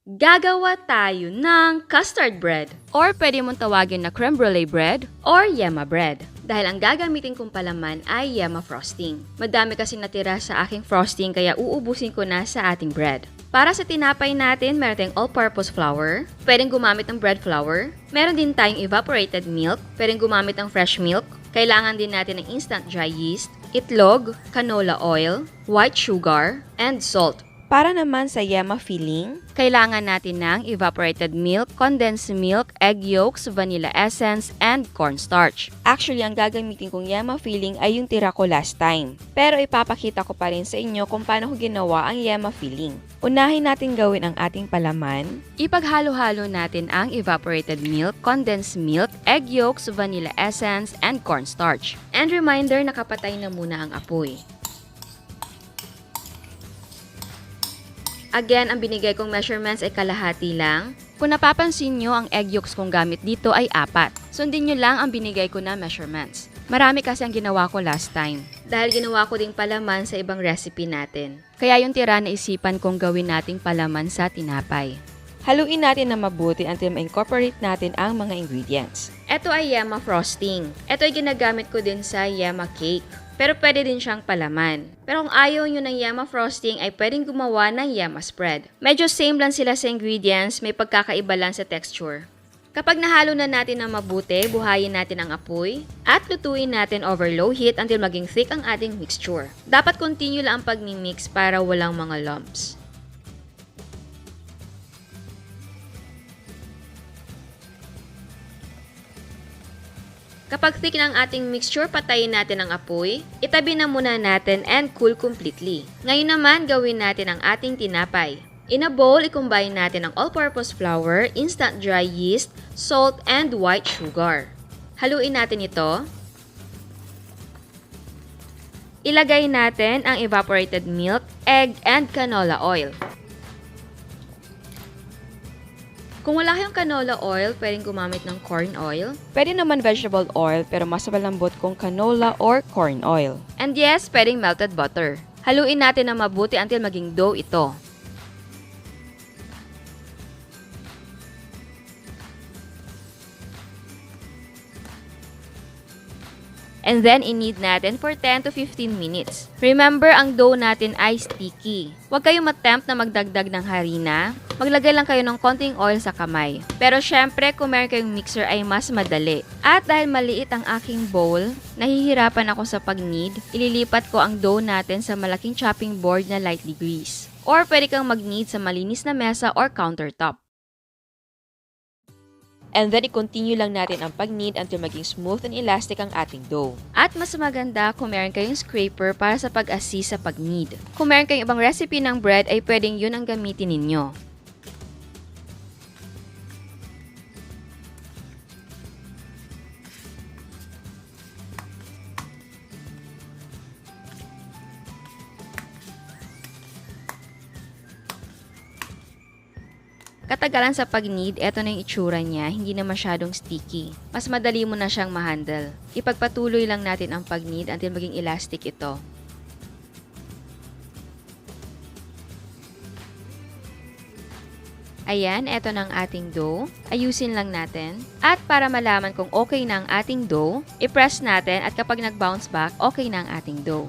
Gagawa tayo ng custard bread or pwede mong tawagin na creme brulee bread or Yema bread. Dahil ang gagamitin kong palaman ay Yema frosting. Madami kasi natira sa aking frosting kaya uubusin ko na sa ating bread. Para sa tinapay natin, meron tayong all-purpose flour. Pwedeng gumamit ng bread flour. Meron din tayong evaporated milk. Pwedeng gumamit ng fresh milk. Kailangan din natin ng instant dry yeast, itlog, canola oil, white sugar, and salt. Para naman sa Yema Filling, kailangan natin ng evaporated milk, condensed milk, egg yolks, vanilla essence, and cornstarch. Actually, ang gagamitin kong Yema Filling ay yung tira ko last time. Pero ipapakita ko pa rin sa inyo kung paano ko ginawa ang Yema Filling. Unahin natin gawin ang ating palaman. Ipaghalo-halo natin ang evaporated milk, condensed milk, egg yolks, vanilla essence, and cornstarch. And reminder, nakapatay na muna ang apoy. Again, ang binigay kong measurements ay kalahati lang. Kung napapansin nyo, ang egg yolks kong gamit dito ay 4. Sundin nyo lang ang binigay ko na measurements. Marami kasi ang ginawa ko last time. Dahil ginawa ko ding palaman sa ibang recipe natin. Kaya yung tira na isipan kong gawin nating palaman sa tinapay. Haluin natin na mabuti until ma-incorporate natin ang mga ingredients. Ito ay Yema frosting. Ito ay ginagamit ko din sa Yema cake. Pero pwede din siyang palaman. Pero kung ayaw nyo ng Yema frosting ay pwedeng gumawa ng Yema spread. Medyo same lang sila sa ingredients, may pagkakaiba lang sa texture. Kapag nahalo na natin ng mabuti, buhayin natin ang apoy at lutuin natin over low heat until maging thick ang ating mixture. Dapat continue lang ang pagmi-mix para walang mga lumps. Kapag thick na ang ating mixture, patayin natin ang apoy. Itabi na muna natin and cool completely. Ngayon naman, gawin natin ang ating tinapay. In a bowl, i-combine natin ang all-purpose flour, instant dry yeast, salt, and white sugar. Haluin natin ito. Ilagay natin ang evaporated milk, egg, and canola oil. Kung wala kayong canola oil, pwedeng gumamit ng corn oil. Pwede naman vegetable oil, pero mas malambot kung canola or corn oil. And yes, pwedeng melted butter. Haluin natin na mabuti until maging dough ito. And then, i-knead natin for 10 to 15 minutes. Remember, ang dough natin ay sticky. Huwag kayong attempt na magdagdag ng harina. Maglagay lang kayo ng konting oil sa kamay. Pero syempre, kung meron kayong mixer ay mas madali. At dahil maliit ang aking bowl, nahihirapan ako sa pag-knead, ililipat ko ang dough natin sa malaking chopping board na lightly grease. Or pwede kang mag-knead sa malinis na mesa or countertop. And then, i-continue lang natin ang pag-knead until maging smooth and elastic ang ating dough. At mas maganda kung meron kayong scraper para sa pag-assist sa pag-knead. Kung meron kayong ibang recipe ng bread, ay pwedeng yun ang gamitin ninyo. Katagalan sa pag-knead, eto na yung itsura niya, hindi na masyadong sticky. Mas madali mo na siyang ma-handle. Ipagpatuloy lang natin ang pag-knead until maging elastic ito. Ayan, eto na ang ating dough. Ayusin lang natin. At para malaman kung okay na ang ating dough, i-press natin at kapag nag-bounce back, okay na ang ating dough.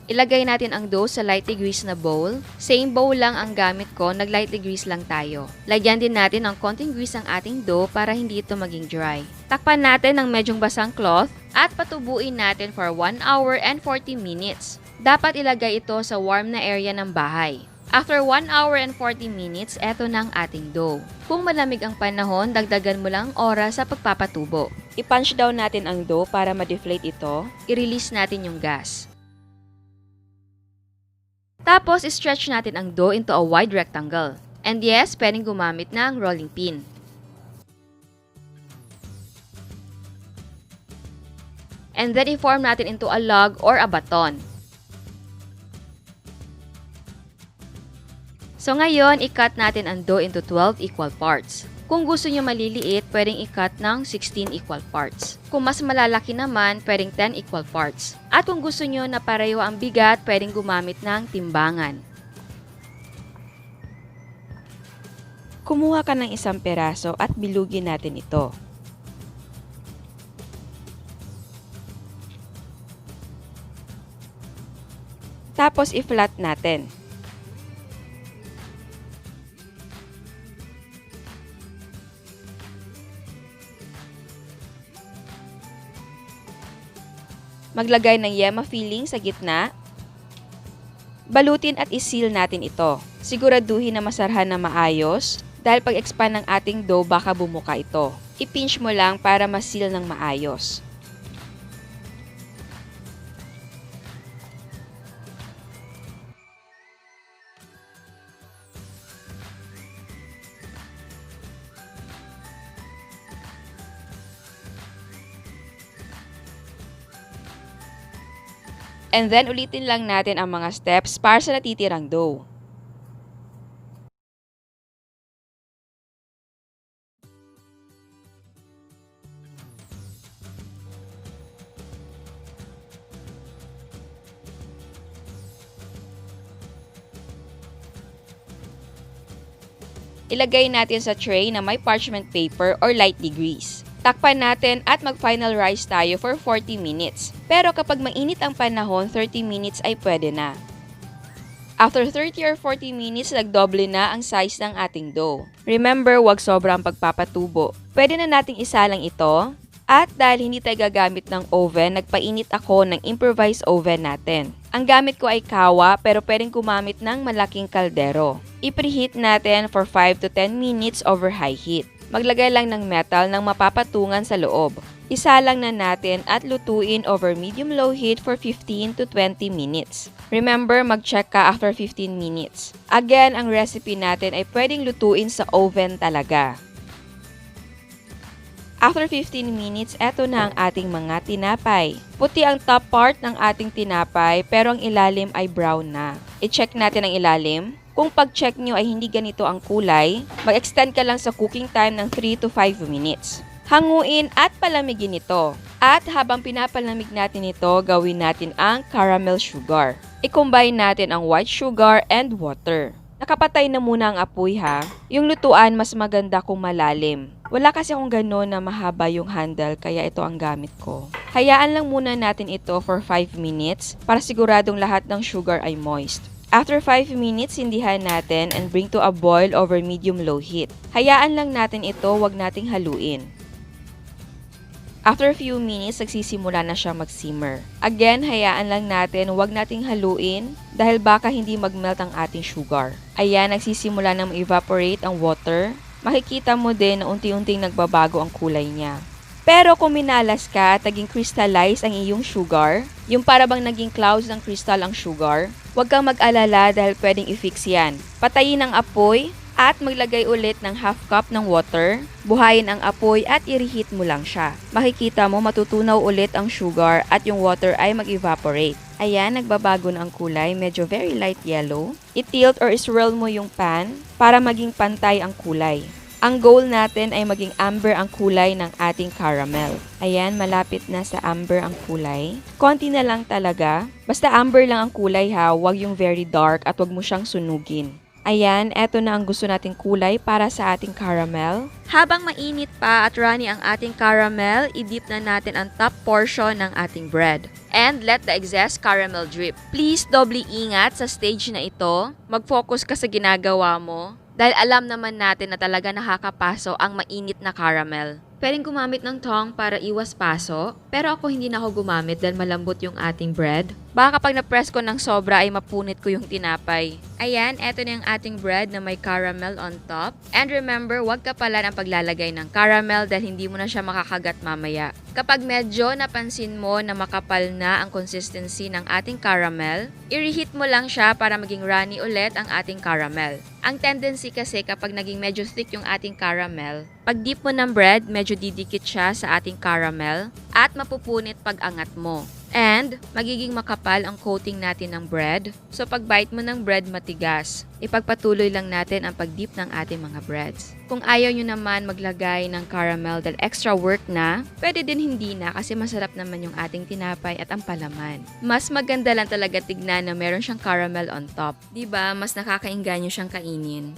Ilagay natin ang dough sa lightly greased na bowl. Same bowl lang ang gamit ko, nag-lightly grease lang tayo. Lagyan din natin ng konting grease ang ating dough para hindi ito maging dry. Takpan natin ng medyong basang cloth at patubuin natin for 1 hour and 40 minutes. Dapat ilagay ito sa warm na area ng bahay. After 1 hour and 40 minutes, eto na ang ating dough. Kung malamig ang panahon, dagdagan mo lang oras sa pagpapatubo. I-punch down natin ang dough para ma-deflate ito. I-release natin yung gas. Tapos, stretch natin ang dough into a wide rectangle. And yes, pwedeng gumamit ng rolling pin. And then, i-form natin into a log or a baton. So, ngayon, i-cut natin ang dough into 12 equal parts. Kung gusto nyo maliliit, pwedeng i-cut ng 16 equal parts. Kung mas malalaki naman, pwedeng 10 equal parts. At kung gusto nyo na pareho ang bigat, pwedeng gumamit ng timbangan. Kumuha ka ng isang peraso at bilugin natin ito. Tapos i-flat natin. Maglagay ng Yema Filling sa gitna. Balutin at i-seal natin ito. Siguraduhin na masarhan na maayos dahil pag-expand ng ating dough baka bumuka ito. I-pinch mo lang para ma-seal ng maayos. And then, ulitin lang natin ang mga steps para sa natitirang dough. Ilagay natin sa tray na may parchment paper or lightly grease. Takpan natin at mag-final rise tayo for 40 minutes. Pero kapag mainit ang panahon, 30 minutes ay pwede na. After 30 or 40 minutes, nagdoble na ang size ng ating dough. Remember, huwag sobrang pagpapatubo. Pwede na nating isalang ito. At dahil hindi tayo gagamit ng oven, nagpainit ako ng improvised oven natin. Ang gamit ko ay kawa pero pwedeng gumamit ng malaking kaldero. I-preheat natin for 5 to 10 minutes over high heat. Maglagay lang ng metal ng mapapatungan sa loob. Isalang na natin at lutuin over medium-low heat for 15 to 20 minutes. Remember, mag-check ka after 15 minutes. Again, ang recipe natin ay pwedeng lutuin sa oven talaga. After 15 minutes, eto na ang ating mga tinapay. Puti ang top part ng ating tinapay pero ang ilalim ay brown na. I-check natin ang ilalim. Kung pag-check nyo ay hindi ganito ang kulay, mag-extend ka lang sa cooking time ng 3 to 5 minutes. Hanguin at palamigin ito. At habang pinapalamig natin ito, gawin natin ang caramel sugar. I-combine natin ang white sugar and water. Nakapatay na muna ang apoy ha. Yung lutuan mas maganda kung malalim. Wala kasi akong gano'n na mahaba yung handle kaya ito ang gamit ko. Hayaan lang muna natin ito for 5 minutes para siguradong lahat ng sugar ay moist. After 5 minutes, sindihan natin and bring to a boil over medium-low heat. Hayaan lang natin ito, wag nating haluin. After a few minutes, nagsisimula na siya mag-simmer. Again, hayaan lang natin, wag nating haluin dahil baka hindi mag-melt ang ating sugar. Ayan, nagsisimula na ma-evaporate ang water. Makikita mo din na unti-unting nagbabago ang kulay niya. Pero kung minalas ka at naging crystallize ang iyong sugar, yung para bang naging clouds ng crystal ang sugar, huwag kang mag-alala dahil pwedeng i-fix yan. Patayin ang apoy at maglagay ulit ng half cup ng water, buhayin ang apoy at i-reheat mo lang siya. Makikita mo matutunaw ulit ang sugar at yung water ay mag-evaporate. Ayan, nagbabago na ang kulay, medyo very light yellow. I-tilt or swirl mo yung pan para maging pantay ang kulay. Ang goal natin ay maging amber ang kulay ng ating caramel. Ayan, malapit na sa amber ang kulay. Konti na lang talaga. Basta amber lang ang kulay ha, huwag yung very dark at huwag mo siyang sunugin. Ayan, eto na ang gusto nating kulay para sa ating caramel. Habang mainit pa at runny ang ating caramel, i-dip na natin ang top portion ng ating bread. And let the excess caramel drip. Please, doble ingat sa stage na ito. Mag-focus ka sa ginagawa mo. Dahil alam naman natin na talaga nakakapaso ang mainit na caramel. Pwedeng gumamit ng tong para iwas paso, pero ako hindi na ako gumamit dahil malambot yung ating bread. Baka kapag na-press ko ng sobra ay mapunit ko yung tinapay. Ayan, eto na yung ating bread na may caramel on top. And remember, huwag ka pala ng paglalagay ng caramel dahil hindi mo na siya makakagat mamaya. Kapag medyo napansin mo na makapal na ang consistency ng ating caramel, i-reheat mo lang siya para maging runny ulit ang ating caramel. Ang tendency kasi kapag naging medyo thick yung ating caramel, pag dip mo ng bread, medyo didikit siya sa ating caramel at mapupunit pag angat mo. And magiging makapal ang coating natin ng bread. So pag bite mo ng bread matigas, ipagpatuloy lang natin ang pagdip ng ating mga breads. Kung ayaw nyo naman maglagay ng caramel dahil extra work na, pwede din hindi na kasi masarap naman yung ating tinapay at ang palaman. Mas maganda lang talaga tignan na meron siyang caramel on top. Diba? Mas nakakainganyo siyang kainin.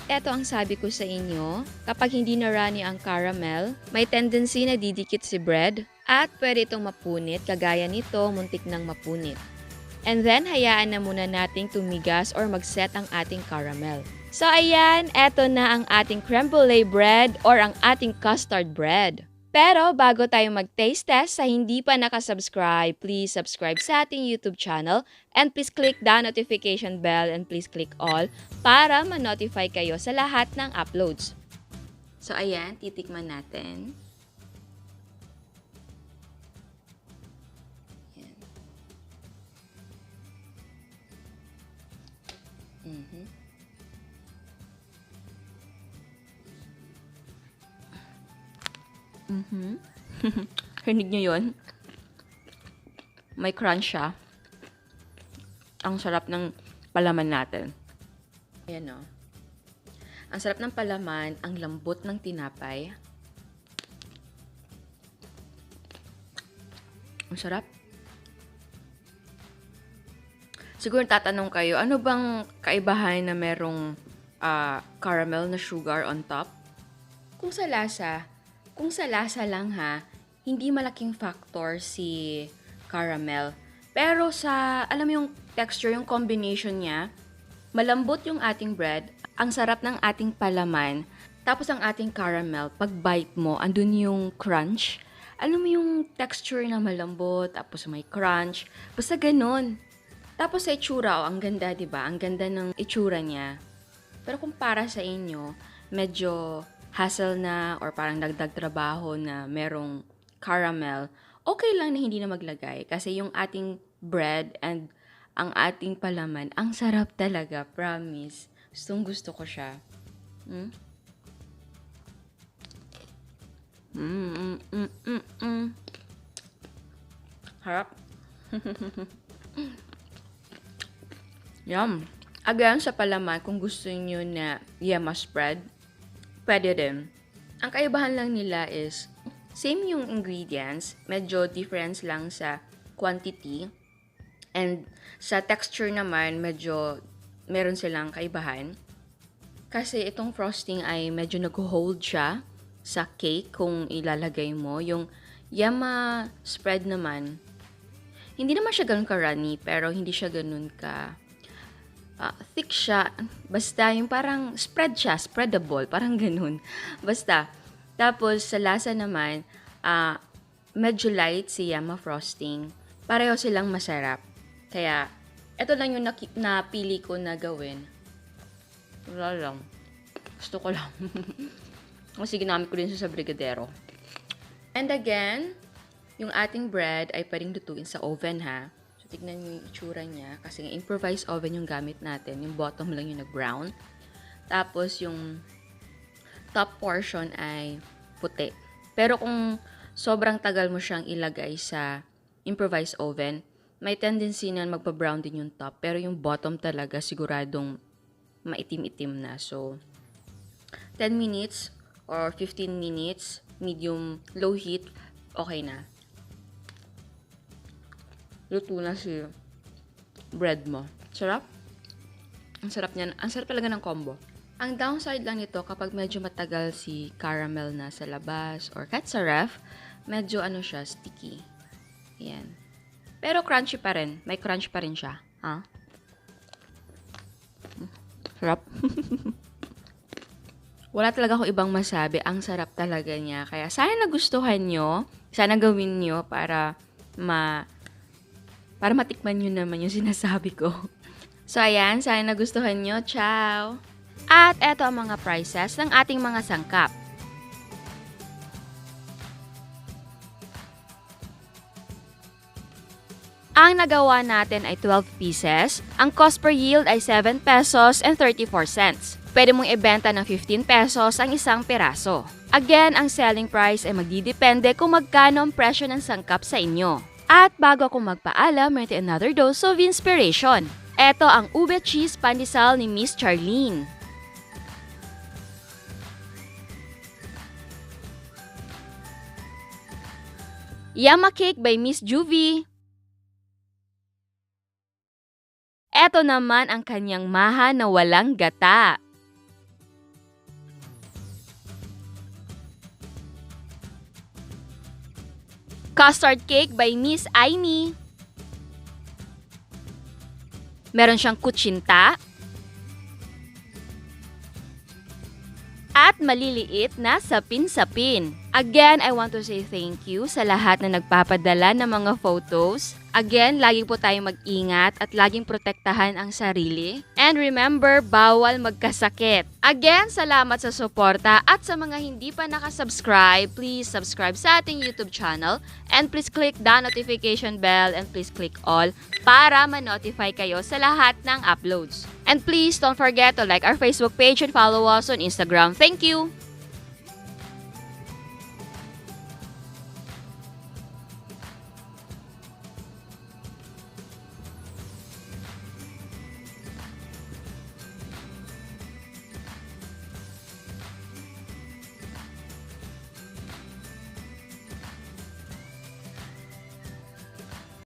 eto ang sabi ko sa inyo, kapag hindi na runny ang caramel, may tendency na didikit si bread at pwede itong mapunit, kagaya nito, muntik nang mapunit. And then, hayaan na muna nating tumigas or mag-set ang ating caramel. So ayan, eto na ang ating creme brulee bread or ang ating custard bread. Pero bago tayo mag-taste test, sa hindi pa nakasubscribe, please subscribe sa ating YouTube channel and please click the notification bell and please click all para ma-notify kayo sa lahat ng uploads. So ayan, titikman natin. Ayan. Rinig nyo yun? May crunch siya. Ang sarap ng palaman natin. Ayan o. Ang sarap ng palaman, ang lambot ng tinapay. Ang sarap. Siguro tatanong kayo, ano bang kaibahan na merong caramel na sugar on top? Kung sa lasa lang ha, hindi malaking factor si caramel. Pero sa, alam mo yung texture, yung combination niya, malambot yung ating bread, ang sarap ng ating palaman, tapos ang ating caramel, pag bite mo, andun yung crunch. Alam mo yung texture na malambot, tapos may crunch, basta ganun. Tapos sa itsura, ang ganda, diba? Ang ganda ng itsura niya. Pero kung para sa inyo, medyo hassle na or parang dagdag trabaho na merong caramel, okay lang na hindi na maglagay. Kasi yung ating bread and ang ating palaman, ang sarap talaga, promise. Gustong gusto ko siya. Harap. Yum. Again, sa palaman, kung gusto niyo na Yema spread, pwede din. Ang kaibahan lang nila is, same yung ingredients, medyo difference lang sa quantity, and sa texture naman, medyo meron silang kaibahan. Kasi itong frosting ay medyo nag-hold siya sa cake kung ilalagay mo. Yung Yema spread naman, hindi naman siya ganun ka-runny, pero hindi siya ganun ka thick siya. Basta yung parang spread siya, spreadable, parang ganun. Basta. Tapos sa lasa naman, medyo light si Yema frosting. Pareho silang masarap. Kaya, ito lang yung napili ko na gawin. Wala lang. Gusto ko lang. Kasi ginamit ko din sa brigadero. And again, yung ating bread ay pwedeng lutuin sa oven ha. So, tignan nyo yung itsura niya. Kasi nga improvised oven yung gamit natin. Yung bottom lang yung nag-brown. Tapos yung top portion ay puti. Pero kung sobrang tagal mo siyang ilagay sa improvised oven, may tendency na magpa-brown din yung top. Pero yung bottom talaga siguradong maitim-itim na. So, 10 minutes or 15 minutes, medium low heat, okay na. Luto na si bread mo. Sarap. Ang sarap niyan. Ang sarap talaga ng combo. Ang downside lang nito, kapag medyo matagal si caramel na sa labas or kahit sa ref, medyo siya, sticky. Ayan. Pero crunchy pa rin. May crunch pa rin siya. Ha? Sarap. Wala talaga akong ibang masabi. Ang sarap talaga niya. Kaya sana nagustuhan nyo. Sana gawin nyo para matikman nyo naman yung sinasabi ko. So, ayan. Sana nagustuhan nyo. Ciao! At eto ang mga prices ng ating mga sangkap. Ang nagawa natin ay 12 pieces. Ang cost per yield ay 7 pesos and 34 cents. Pwede mong ibenta ng 15 pesos ang isang piraso. Again, ang selling price ay magdidepende kung magkano ang presyo ng sangkap sa inyo. At bago ako magpaalam, may another dose of inspiration. Ito ang ube cheese pandesal ni Miss Charlene. Yama cake by Miss Juvie. Ito naman ang kanyang maha na walang gata. Custard Cake by Miss Aimee. Meron siyang kutsinta. At maliliit na sapin-sapin. Again, I want to say thank you sa lahat na nagpapadala ng mga photos. Again, lagi po tayong mag-ingat at laging protektahan ang sarili. And remember, bawal magkasakit. Again, salamat sa suporta at sa mga hindi pa nakasubscribe, please subscribe sa ating YouTube channel and please click the notification bell and please click all para ma-notify kayo sa lahat ng uploads. And please don't forget to like our Facebook page and follow us on Instagram. Thank you!